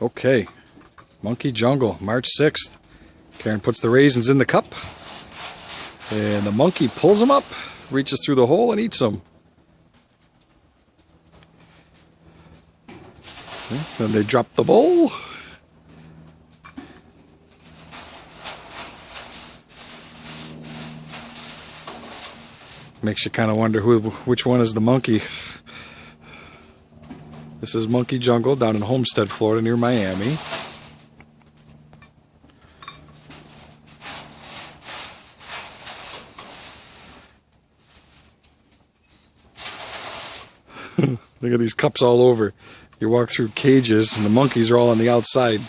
Okay, Monkey Jungle, March 6th. Karen puts the raisins in the cup, and the monkey pulls them up, reaches through the hole and eats them. Then they drop the bowl. Makes you kind of wonder which one is the monkey. This is Monkey Jungle down in Homestead, Florida, near Miami. Look at these cups all over. You walk through cages and the monkeys are all on the outside.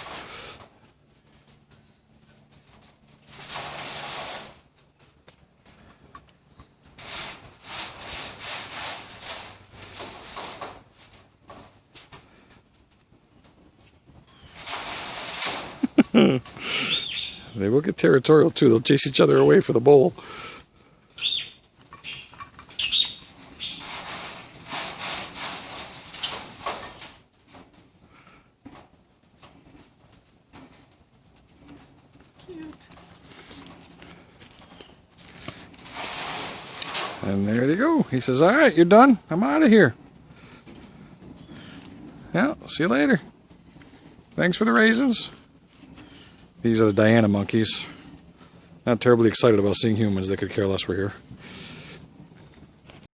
They will get territorial too. They'll chase each other away for the bowl. And there they go. He says, all right, you're done. I'm out of here. Yeah, see you later. Thanks for the raisins. These are the Diana monkeys. Not terribly excited about seeing humans. They could care less we're here.